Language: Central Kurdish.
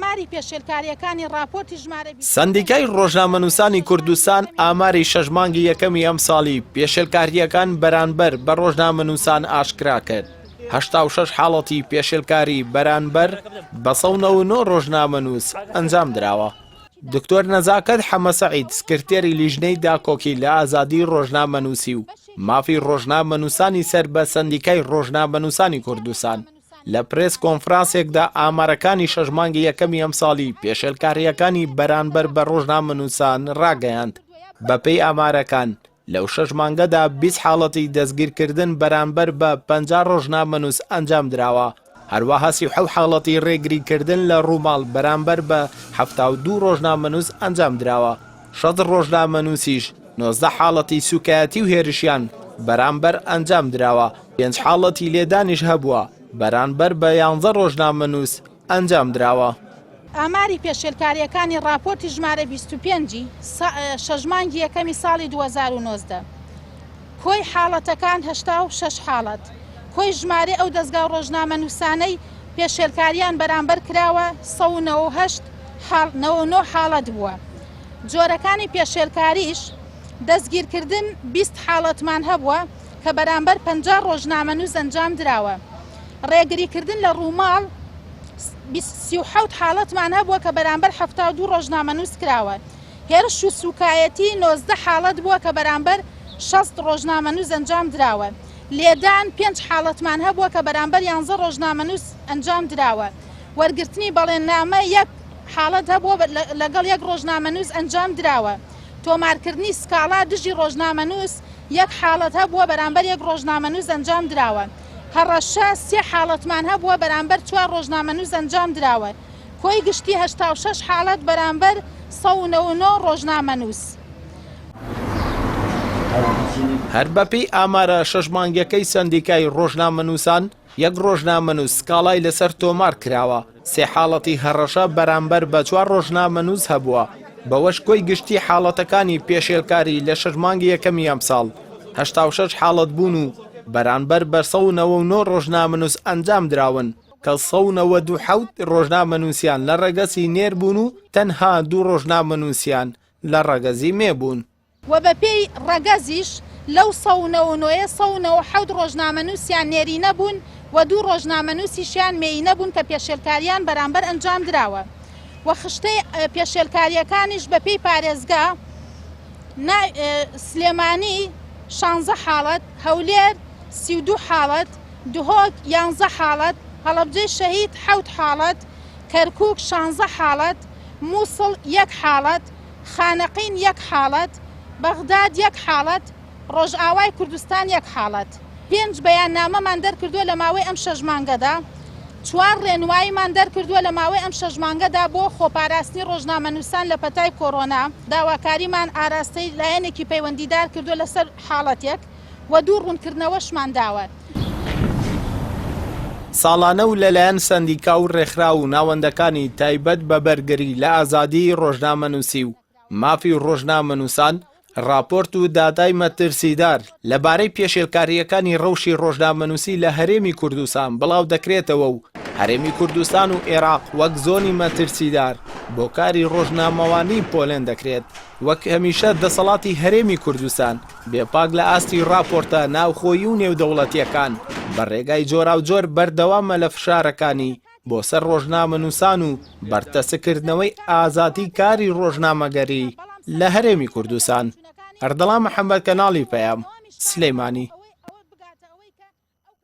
ئاماری پێشێلکاریەکانی راپۆرتی ژمارە سەندیکای ڕۆژنامەنووسانی کوردستان ئاماری شەژمانگی یەکەمی ئەم ساڵی پێشێلکاریەکان بەرامبەر بە ڕۆژنامەنووسان ئاشکرا کرد. 86 حاڵەتی پێشێلکاری بەرامبەر بە 109 ڕۆژنامەنووس ئەنجام دراوە. دکتۆر نەزاکەت حەمەسەعید سکرتێری لیژنەی داکۆکی لە ئازادی ڕۆژنامەنووسی و مافی ڕۆژنامەنووسانی سەر بە سەندیکای ڕۆژنامەنووسانی کوردستان لە پرێس کۆنفرانسێکدا ئامارەکانی شەژمانگی یەکەمی ئەم ساڵی پێشێلکاریەکانی بەرامبەر بە ڕۆژنامەنووسان ڕاگەیاند. بەپێی ئامارەکان لەو 6 مانگەدا 20 حاڵەتی دەستگیرکردن بەرامبەر بە 50 ڕۆژنامەنووس ئەنجام دراوە. هەروەها 37 حاڵەتی ڕێگریکردن لە ڕووماڵ بەرامبەر بە 72 ڕۆژنامەنووس ئەنجام دراوە. 6 ڕۆژنامەنووسیش 19 حاڵەتی سوکایەتی و هێرشیان بەرامبەر ئەنجام دراوە. 5 حاڵەتی لێدانیش هەبووە بەرامبەر بە 11 ڕۆژنامەنووس ئەنجام دراوە. ئاماری پێشێلکاریەکانی راپۆرتی ژمارە 25 شەژمانگی یەکەمی ساڵی 2019 کۆی حاڵەتەکان 86 حاڵەت، کۆی ژمارە ئەو دەستگا و ڕۆژنامەنووسانەی پێشێلکاریان بەرامبەر کراوە 198 حاڵەت بووە. جۆرەکانی پێشێلکاریش دەستگیرکردن 20 حاڵەتمان هەبووە کە بەرامبەر 50 ڕۆژنامەنووس ئەنجام دراوە. ڕێگریکردن لە ڕووماڵ 37 حاڵەتمان هەبووە کە بەرامبەر 72 ڕۆژنامەنووس کراوە. هێرش و سوکایەتی 19 حاڵەت بووە کە بەرامبەر 60 ڕۆژنامەنووس ئەنجام دراوە. لێدان 5 حاڵەتمان هەبووە کە بەرامبەر 11 ڕۆژنامەنووس ئەنجام دراوە. وەرگرتنی بەڵێننامە 1 حاڵەت هەبووە لەگەڵ 1 ڕۆژنامەنووس ئەنجام دراوە. تۆمارکردنی سکاڵا دژی ڕۆژنامەنووس 1 حاڵەت هەبووە بەرامبەر 1 ڕۆژنامەنووس ئەنجام دراوە. هەڕەشە 3 حاڵەتمان هەبووە بەرامبەر 4 ڕۆژنامەنووس ئەنجام دراوە. کۆی گشتی 86 حاڵەت بەرامبەر 109 ڕۆژنامەنووس. هەر بەپێی ئامارە شەژمانگیەکەی سەندیکای ڕۆژنامەنووسان 1 ڕۆژنامەنووس سکاڵای لەسەر تۆمار کراوە. 3 حاڵەتی هەڕەشە بەرامبەر بە 4 ڕۆژنامەنووس هەبووە. بەوەش کۆی گشتی حاڵەتەکانی پێشێلکاری لە شەژمانگی یەکەمی ئەم ساڵ 86 حاڵەت بوون و بەرامبەر بە 109 ڕۆژنامەنووس ئەنجام دراون کە 197 ڕۆژنامەنووسیان لە ڕەگەزی نێر بوون و تەنها 2 ڕۆژنامەنووسیان لە ڕەگەزی مێبوون. و بەپێی ڕەگەزیش لەو 197 ڕۆژنامەنووسیان نێری نەبوون و 2 ڕۆژنامەنووسیشیان مێی نەبوون کە پێشێلکاریان بەرامبەر ئەنجام دراوە. و خشتەی پێشێلکاریەکانیش بەپێی پارێزگا سلێمانی 16 حاڵەت، هەولێر 32 حاڵەت، دهۆک 11 حاڵەت، هەڵەبجەی شەهید 7 حاڵەت، کەرکووک 16 حاڵەت، مووسڵ 1 حاڵەت، خانەقین 1 حاڵەت، بەغداد 1 حاڵەت، ڕۆژئاوای کوردستان 1 حاڵەت. 5 بەیاننامەمان دەرکردووە لە ماوەی ئەم 6 مانگەدا. 4 ڕێنماییمان دەرکردووە لە ماوەی ئەم 6 مانگەدا بۆ خۆپاراستنی ڕۆژنامەنووسان لە پەتای کۆڕۆنا. داواکاریمان ئاراستەی لایەنێکی پەیوەندیدار کردووە لەسەر حاڵەتێک و 2 ڕوونکردنەوەشمان داوە. ساڵانە و لەلایەن سەندیکا و ڕێکخرا و ناوەندەکانی تایبەت بە بەرگری لە ئازادی ڕۆژنامەنووسی و مافی ڕۆژنامەنووسان راپۆرت و دادای مەترسیدار لەبارەی پێشێلکاریەکانی ڕەوشی ڕۆژنامەنووسی لە هەرێمی کوردستان بڵاو دەکرێتەوە و هەرێمی کوردستان و عێراق وەک زۆنی مەترسیدار بۆ کاری ڕۆژنامەوانی پۆلێن دەکرێت. وەک هەمیشە دەسەڵاتی هەرێمی کوردستان بێپاک لە ئاستی راپۆرتە ناوخۆیی و نێودەوڵەتیەکان بە ڕێگای جۆراوجۆر بەردەوامە لە فشارەکانی بۆ سەر ڕۆژنامەنووسان و بەرتەسەکردنەوەی ئازادی کاری ڕۆژنامەگەری لە هەرێمی کوردستان. ئەردەڵام محەممەد کەناڵی پەیام سلەیمانی.